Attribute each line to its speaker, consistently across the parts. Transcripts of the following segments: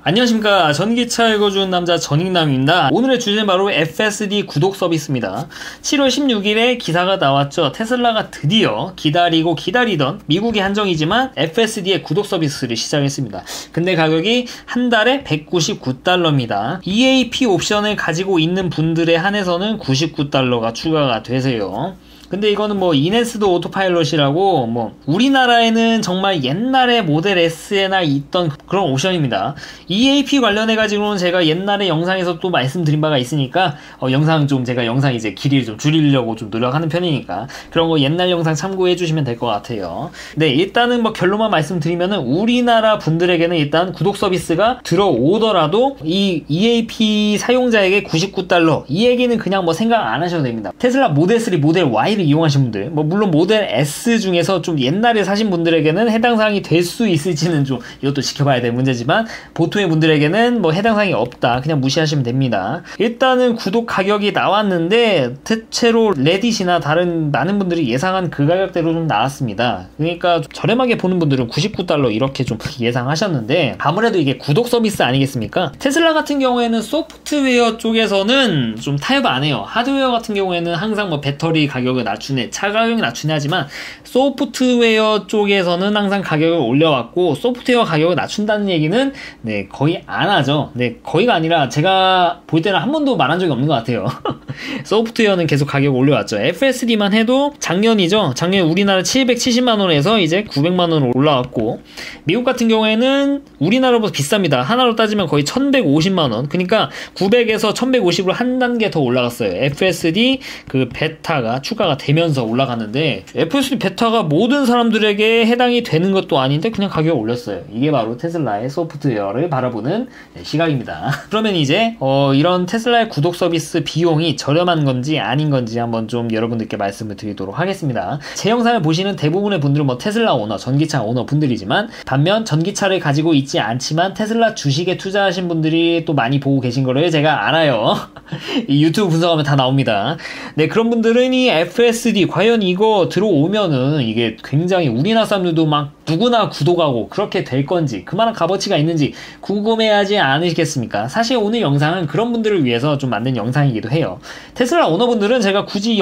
Speaker 1: 안녕하십니까. 전기차 읽어주는 남자 전익남입니다. 오늘의 주제는 바로 FSD 구독 서비스입니다. 7월 16일에 기사가 나왔죠. 테슬라가 드디어 기다리고 기다리던 미국이 한정이지만 FSD의 구독 서비스를 시작했습니다. 근데 가격이 한 달에 $199입니다. EAP 옵션을 가지고 있는 분들에 한해서는 $99가 추가가 되세요. 근데 이거는 이네스도 오토파일럿이라고 우리나라에는 정말 옛날에 모델 S에나 있던 그런 옵션입니다. EAP 관련해가지고는 제가 옛날에 영상에서 또 말씀드린 바가 있으니까 제가 영상 이제 길이를 좀 줄이려고 좀 노력하는 편이니까 그런 거 옛날 영상 참고해 주시면 될 것 같아요. 네, 일단은 결론만 말씀드리면은 우리나라 분들에게는 일단 구독 서비스가 들어오더라도 이 EAP 사용자에게 $99 이 얘기는 그냥 생각 안 하셔도 됩니다. 테슬라 모델 3, 모델 Y를 이용하신 분들, 물론 모델 S 중에서 좀 옛날에 사신 분들에게는 해당 사항이 될 수 있을지는 좀 이것도 지켜봐야 될 문제지만 보통의 분들에게는 해당 사항이 없다. 그냥 무시하시면 됩니다. 일단은 구독 가격이 나왔는데 대체로 레딧이나 다른 많은 분들이 예상한 그 가격대로 좀 나왔습니다. 그러니까 저렴하게 보는 분들은 $99 이렇게 좀 예상하셨는데 아무래도 이게 구독 서비스 아니겠습니까? 테슬라 같은 경우에는 소프트웨어 쪽에서는 좀 타협 안 해요. 하드웨어 같은 경우에는 항상 배터리 가격을 낮추네, 차 가격이 낮추네 하지만 소프트웨어 쪽에서는 항상 가격을 올려왔고 소프트웨어 가격을 낮춘다는 얘기는 거의 안 하죠. 거의가 아니라 제가 볼 때는 한 번도 말한 적이 없는 것 같아요. 소프트웨어는 계속 가격을 올려왔죠. FSD만 해도 작년이죠. 작년 우리나라 770만원에서 이제 900만원 올라왔고 미국 같은 경우에는 우리나라보다 비쌉니다. 하나로 따지면 거의 1150만원. 그러니까 900에서 1150으로 한 단계 더 올라갔어요. FSD 그 베타가 추가가 되면서 올라갔는데 FSD 베타가 모든 사람들에게 해당이 되는 것도 아닌데 그냥 가격을 올렸어요. 이게 바로 테슬라의 소프트웨어를 바라보는 시각입니다. 그러면 이제 이런 테슬라의 구독 서비스 비용이 저렴한 건지 아닌 건지 한번 좀 여러분들께 말씀을 드리도록 하겠습니다. 제 영상을 보시는 대부분의 분들은 테슬라 오너, 전기차 오너 분들이지만 반면 전기차를 가지고 있지 않지만 테슬라 주식에 투자하신 분들이 또 많이 보고 계신 거를 제가 알아요. 이 유튜브 분석하면 다 나옵니다. 네, 그런 분들은 이 FSD 과연 이거 들어오면은 이게 굉장히 우리나라 사람들도 누구나 구독하고 그렇게 될 건지 그만한 값어치가 있는지 궁금해하지 않으시겠습니까? 사실 오늘 영상은 그런 분들을 위해서 좀 만든 영상이기도 해요. 테슬라 오너분들은 제가 굳이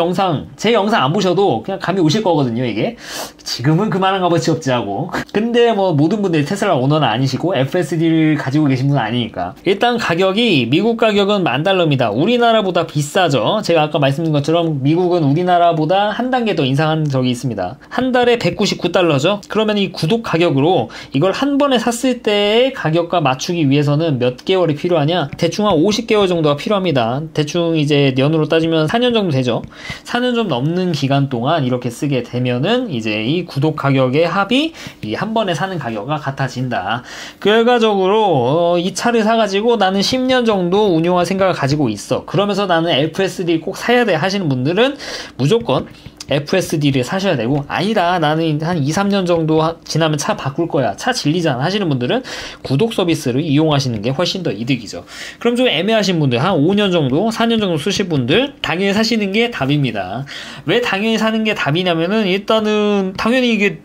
Speaker 1: 제 영상 안 보셔도 그냥 감이 오실 거거든요. 이게 지금은 그만한 값어치 없지 하고 근데 모든 분들이 테슬라 오너는 아니시고 FSD를 가지고 계신 분은 아니니까 일단 가격이 미국 가격은 $10,000입니다. 우리나라보다 비싸죠. 제가 아까 말씀드린 것처럼 미국은 우리나라보다 한 단계 더 인상한 적이 있습니다. 한 달에 $199죠. 그러면 이 구독 가격으로 이걸 한 번에 샀을 때의 가격과 맞추기 위해서는 몇 개월이 필요하냐? 대충 한 50개월 정도가 필요합니다. 대충 이제 연으로 따지면 4년 정도 되죠. 4년 좀 넘는 기간 동안 이렇게 쓰게 되면은 이제 이 구독 가격의 합이 이 한 번에 사는 가격과 같아진다. 결과적으로 이 차를 사가지고 나는 10년 정도 운용할 생각을 가지고 있어. 그러면서 나는 FSD 꼭 사야 돼 하시는 분들은 무조건 FSD를 사셔야 되고 아니다 나는 한 2-3년 정도 지나면 차 바꿀 거야 차 질리잖아 하시는 분들은 구독 서비스를 이용하시는 게 훨씬 더 이득이죠. 그럼 좀 애매하신 분들 한 5년 정도 4년 정도 쓰실 분들 당연히 사시는 게 답입니다. 왜 당연히 사는 게 답이냐면은 일단은 당연히 이게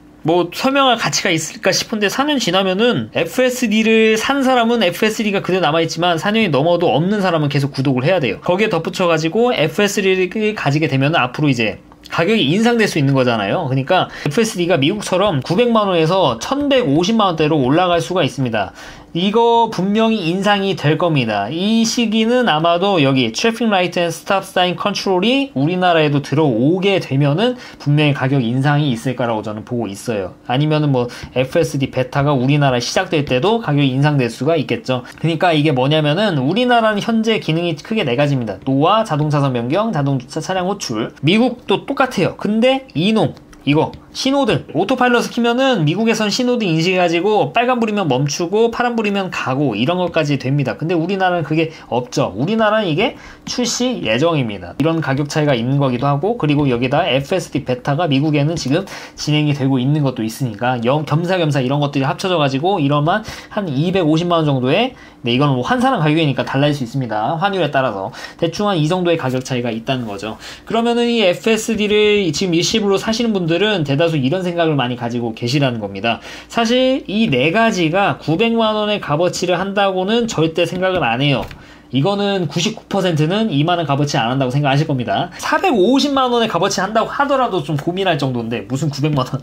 Speaker 1: 설명할 가치가 있을까 싶은데 4년 지나면은 FSD를 산 사람은 FSD가 그대로 남아있지만 4년이 넘어도 없는 사람은 계속 구독을 해야 돼요. 거기에 덧붙여가지고 FSD를 가지게 되면 앞으로 이제 가격이 인상될 수 있는 거잖아요. 그러니까 FSD가 미국처럼 900만원에서 1150만원대로 올라갈 수가 있습니다. 이거 분명히 인상이 될 겁니다. 이 시기는 아마도 여기 트래픽 라이트 앤 스탑 사인 컨트롤이 우리나라에도 들어오게 되면은 분명히 가격 인상이 있을 거라고 저는 보고 있어요. 아니면은 FSD 베타가 우리나라에 시작될 때도 가격이 인상될 수가 있겠죠. 그러니까 이게 뭐냐면은 우리나라는 현재 기능이 크게 4가지입니다. 노화, 자동차선 변경, 자동차 차량 호출. 미국도 똑같아요. 근데 이거 신호등 오토파일럿을 키면은 미국에선 신호등 인식해가지고 빨간불이면 멈추고 파란불이면 가고 이런 것까지 됩니다. 근데 우리나라는 그게 없죠. 우리나라는 이게 출시 예정입니다. 이런 가격 차이가 있는 거기도 하고 그리고 여기다 FSD 베타가 미국에는 지금 진행이 되고 있는 것도 있으니까 겸사겸사 이런 것들이 합쳐져가지고 이러면 한 250만원 정도의 이거는 환산한 가격이니까 달라질 수 있습니다. 환율에 따라서 대충 한 이 정도의 가격 차이가 있다는 거죠. 그러면은 이 FSD를 지금 일시불로 사시는 분들 분들은 대다수 이런 생각을 많이 가지고 계시라는 겁니다. 사실 이 네 가지가 900만원의 값어치를 한다고는 절대 생각을 안 해요. 이거는 99%는 이만한 값어치 안 한다고 생각하실 겁니다. 450만원의 값어치 한다고 하더라도 좀 고민할 정도인데 무슨 900만원.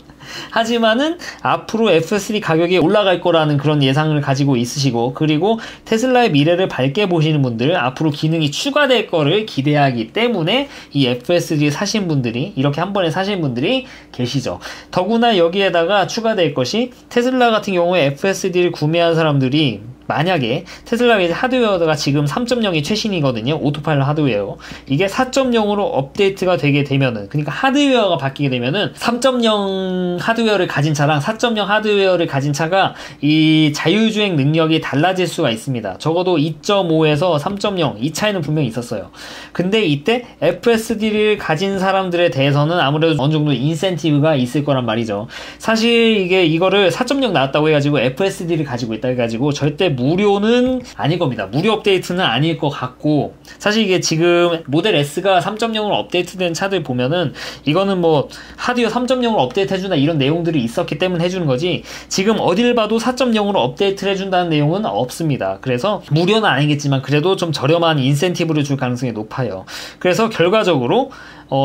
Speaker 1: 하지만은 앞으로 FSD 가격이 올라갈 거라는 그런 예상을 가지고 있으시고, 그리고 테슬라의 미래를 밝게 보시는 분들, 앞으로 기능이 추가될 거를 기대하기 때문에 이 FSD 사신 분들이, 이렇게 한 번에 사신 분들이 계시죠. 더구나 여기에다가 추가될 것이, 테슬라 같은 경우에 FSD를 구매한 사람들이 만약에 테슬라의 하드웨어가 지금 3.0이 최신이거든요. 오토파일럿 하드웨어. 이게 4.0으로 업데이트가 되게 되면은, 그러니까 하드웨어가 바뀌게 되면은 3.0 하드웨어를 가진 차랑 4.0 하드웨어를 가진 차가 이 자율주행 능력이 달라질 수가 있습니다. 적어도 2.5에서 3.0 이 차이는 분명히 있었어요. 근데 이때 FSD를 가진 사람들에 대해서는 아무래도 어느 정도 인센티브가 있을 거란 말이죠. 사실 이거를 4.0 나왔다고 해가지고 FSD를 가지고 있다 해가지고 절대 무료는 아닐 겁니다. 무료 업데이트는 아닐 것 같고, 사실 이게 지금 모델 S가 3.0으로 업데이트된 차들 보면은 이거는 뭐 하드웨어 3.0으로 업데이트 해준다 이런 내용들이 있었기 때문에 해주는 거지, 지금 어딜 봐도 4.0으로 업데이트를 해준다는 내용은 없습니다. 그래서 무료는 아니겠지만 그래도 좀 저렴한 인센티브를 줄 가능성이 높아요. 그래서 결과적으로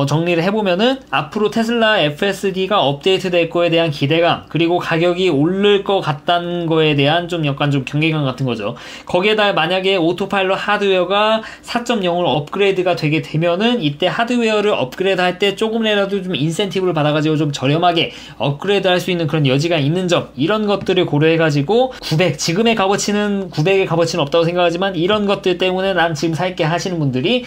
Speaker 1: 정리를 해보면은 앞으로 테슬라 FSD가 업데이트 될 거에 대한 기대감, 그리고 가격이 오를 것 같다는 거에 대한 좀 약간 좀 경계감 같은 거죠. 거기에다 만약에 오토파일럿 하드웨어가 4.0으로 업그레이드가 되게 되면은 이때 하드웨어를 업그레이드 할 때 조금이라도 좀 인센티브를 받아가지고 좀 저렴하게 업그레이드 할 수 있는 그런 여지가 있는 점, 이런 것들을 고려해가지고 900, 지금의 값어치는 900의 값어치는 없다고 생각하지만 이런 것들 때문에 난 지금 살게 하시는 분들이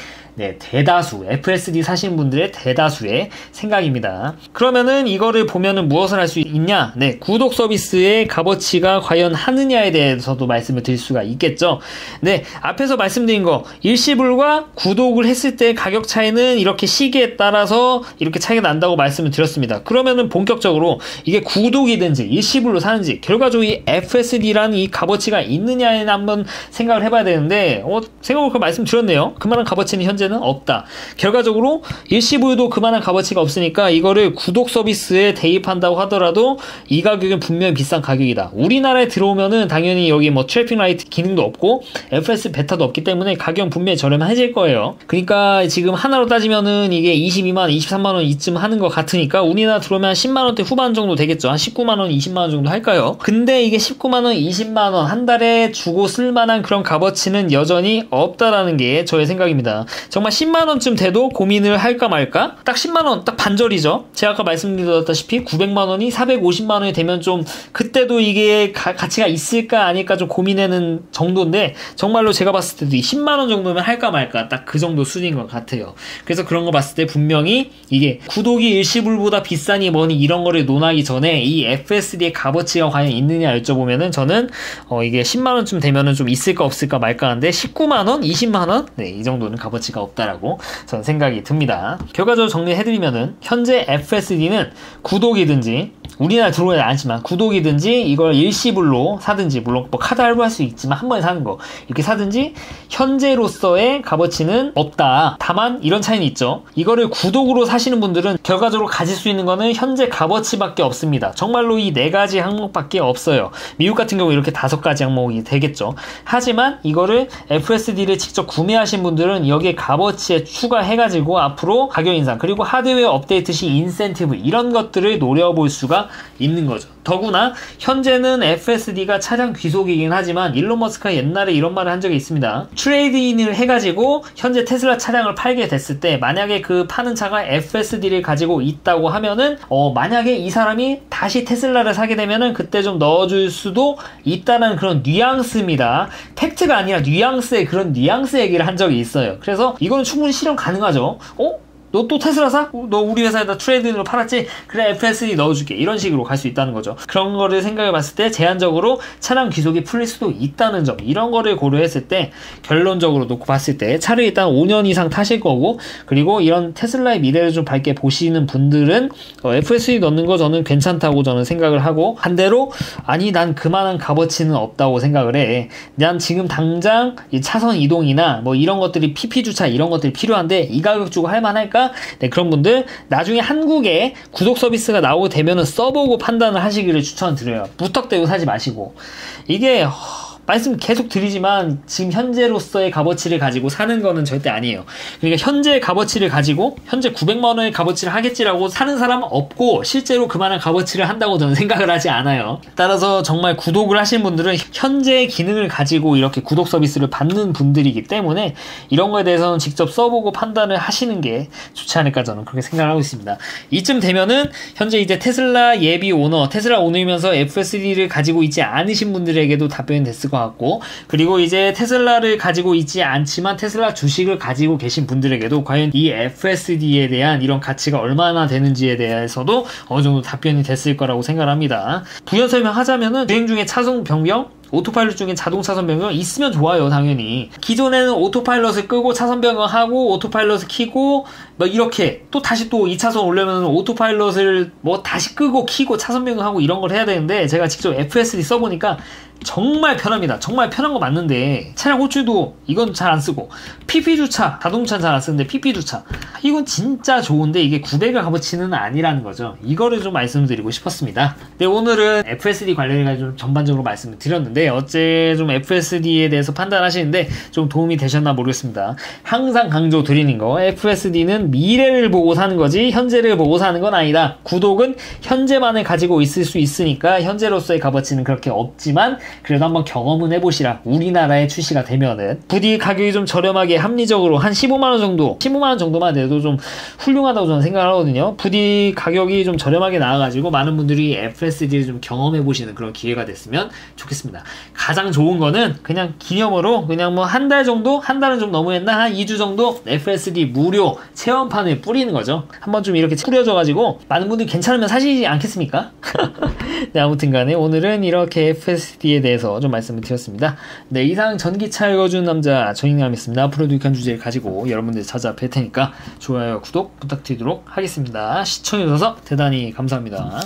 Speaker 1: 대다수, FSD 사신 분들의 대다수의 생각입니다. 그러면은 이거를 보면은 무엇을 할 수 있냐? 구독 서비스의 값어치가 과연 하느냐에 대해서도 말씀을 드릴 수가 있겠죠. 앞에서 말씀드린 거, 일시불과 구독을 했을 때 가격 차이는 이렇게 시기에 따라서 이렇게 차이가 난다고 말씀을 드렸습니다. 그러면은 본격적으로 이게 구독이든지 일시불로 사는지, 결과적으로 이 FSD라는 이 값어치가 있느냐에 한번 생각을 해봐야 되는데, 생각해보니까 말씀드렸네요. 그만한 값어치는 현재 없다. 결과적으로 일시불도 그만한 값어치가 없으니까 이거를 구독 서비스에 대입한다고 하더라도 이 가격은 분명히 비싼 가격이다. 우리나라에 들어오면은 당연히 여기 뭐 트래픽 라이트 기능도 없고 FS 베타도 없기 때문에 가격은 분명히 저렴해질 거예요. 그러니까 지금 하나로 따지면은 이게 22만원, 23만원 이쯤 하는 것 같으니까 우리나라 들어오면 10만원대 후반 정도 되겠죠. 한 19만원, 20만원 정도 할까요? 근데 이게 19만원, 20만원 한 달에 주고 쓸만한 그런 값어치는 여전히 없다라는 게 저의 생각입니다. 정말 10만원쯤 돼도 고민을 할까 말까? 딱 10만원, 딱 반절이죠. 제가 아까 말씀드렸다시피 900만원이 450만원이 되면 좀 그때도 이게 가치가 있을까 아닐까 좀 고민하는 정도인데, 정말로 제가 봤을 때도 이 10만원 정도면 할까 말까 딱 그 정도 수준인 것 같아요. 그래서 그런 거 봤을 때 분명히 이게 구독이 일시불보다 비싸니 뭐니 이런 거를 논하기 전에 이 FSD의 값어치가 과연 있느냐 여쭤보면은 저는 이게 10만원쯤 되면은 좀 있을까 없을까 말까 하는데 19만원, 20만원? 이 정도는 값어치가 없다라고 저는 생각이 듭니다. 결과적으로 정리해드리면은 현재 FSD는 구독이든지, 우리나라 들어오지 않지만 구독이든지 이걸 일시불로 사든지, 물론 뭐 카드 할부할 수 있지만 한 번에 사는 거 이렇게 사든지, 현재로서의 값어치는 없다. 다만 이런 차이는 있죠. 이거를 구독으로 사시는 분들은 결과적으로 가질 수 있는 거는 현재 값어치밖에 없습니다. 정말로 이 4가지 항목밖에 없어요. 미국 같은 경우 이렇게 5가지 항목이 되겠죠. 하지만 이거를 FSD를 직접 구매하신 분들은 여기에 값어치에 추가해가지고 앞으로 가격 인상, 그리고 하드웨어 업데이트 시 인센티브, 이런 것들을 노려볼 수가 있는 거죠. 더구나 현재는 FSD가 차량 귀속이긴 하지만 일론 머스크가 옛날에 이런 말을 한 적이 있습니다. 트레이드인을 해가지고 현재 테슬라 차량을 팔게 됐을 때 만약에 그 파는 차가 FSD를 가지고 있다고 하면은 만약에 이 사람이 다시 테슬라를 사게 되면은 그때 좀 넣어줄 수도 있다는 그런 뉘앙스입니다. 팩트가 아니라 뉘앙스의 그런 뉘앙스 얘기를 한 적이 있어요. 그래서 이거는 충분히 실현 가능하죠. 너 또 테슬라 사? 너 우리 회사에다 트레이드인으로 팔았지? 그래, FSD 넣어줄게. 이런 식으로 갈 수 있다는 거죠. 그런 거를 생각해 봤을 때 제한적으로 차량 귀속이 풀릴 수도 있다는 점, 이런 거를 고려했을 때 결론적으로 놓고 봤을 때 차를 일단 5년 이상 타실 거고, 그리고 이런 테슬라의 미래를 좀 밝게 보시는 분들은 FSD 넣는 거 저는 괜찮다고 저는 생각을 하고, 반대로 아니 난 그만한 값어치는 없다고 생각을 해. 난 지금 당장 이 차선 이동이나 뭐 이런 것들이 PP 주차 이런 것들이 필요한데 이 가격 주고 할 만할까? 하시니까 네, 그런 분들 나중에 한국에 구독 서비스가 나오게 되면은 써보고 판단을 하시기를 추천드려요. 무턱대고 사지 마시고. 이게 말씀 계속 드리지만 지금 현재로서의 값어치를 가지고 사는 거는 절대 아니에요. 그러니까 현재의 값어치를 가지고 현재 900만원의 값어치를 하겠지라고 사는 사람은 없고 실제로 그만한 값어치를 한다고 저는 생각을 하지 않아요. 따라서 정말 구독을 하신 분들은 현재의 기능을 가지고 이렇게 구독 서비스를 받는 분들이기 때문에 이런 거에 대해서는 직접 써보고 판단을 하시는 게 좋지 않을까 저는 그렇게 생각을 하고 있습니다. 이쯤 되면은 현재 이제 테슬라 예비 오너, 테슬라 오너이면서 FSD를 가지고 있지 않으신 분들에게도 답변이 됐을 것 같고, 그리고 이제 테슬라를 가지고 있지 않지만 테슬라 주식을 가지고 계신 분들에게도 과연 이 FSD에 대한 이런 가치가 얼마나 되는지에 대해서도 어느 정도 답변이 됐을 거라고 생각을 합니다. 부연 설명하자면은 주행 중에 차선 변경, 오토파일럿 중에 자동 차선 변경 있으면 좋아요. 당연히 기존에는 오토파일럿을 끄고 차선 변경하고 오토파일럿을 켜고 뭐 이렇게 또 다시 또 2차선 오려면 오토파일럿을 뭐 다시 끄고 켜고 차선 변경하고 이런 걸 해야 되는데, 제가 직접 FSD 써보니까 정말 편합니다. 정말 편한 거 맞는데 차량 호출도 이건 잘 안 쓰고, PP주차 자동차는 잘 안 쓰는데 PP주차 이건 진짜 좋은데 이게 900의 값어치는 아니라는 거죠. 이거를 좀 말씀드리고 싶었습니다. 네, 오늘은 FSD 관련해서 좀 전반적으로 말씀을 드렸는데 어째 좀 FSD에 대해서 판단하시는데 좀 도움이 되셨나 모르겠습니다. 항상 강조 드리는 거, FSD는 미래를 보고 사는 거지 현재를 보고 사는 건 아니다. 구독은 현재만을 가지고 있을 수 있으니까 현재로서의 값어치는 그렇게 없지만 그래도 한번 경험은 해보시라. 우리나라에 출시가 되면은 부디 가격이 좀 저렴하게 합리적으로 한 15만원 정도, 15만원 정도만 돼도 좀 훌륭하다고 저는 생각을 하거든요. 부디 가격이 좀 저렴하게 나와가지고 많은 분들이 FSD를 좀 경험해보시는 그런 기회가 됐으면 좋겠습니다. 가장 좋은 거는 그냥 기념으로 그냥 뭐 한 달 정도? 한 달은 좀 너무했나? 한 2주 정도 FSD 무료 체험판을 뿌리는 거죠. 한번 좀 이렇게 뿌려져가지고 많은 분들이 괜찮으면 사시지 않겠습니까? 네, 아무튼 간에 오늘은 이렇게 FSD에 대해서 좀 말씀을 드렸습니다. 네, 이상 전기차 읽어주는 남자 정익남이었습니다. 앞으로도 유익한 주제를 가지고 여러분들 찾아뵐 테니까 좋아요, 구독 부탁드리도록 하겠습니다. 시청해주셔서 대단히 감사합니다.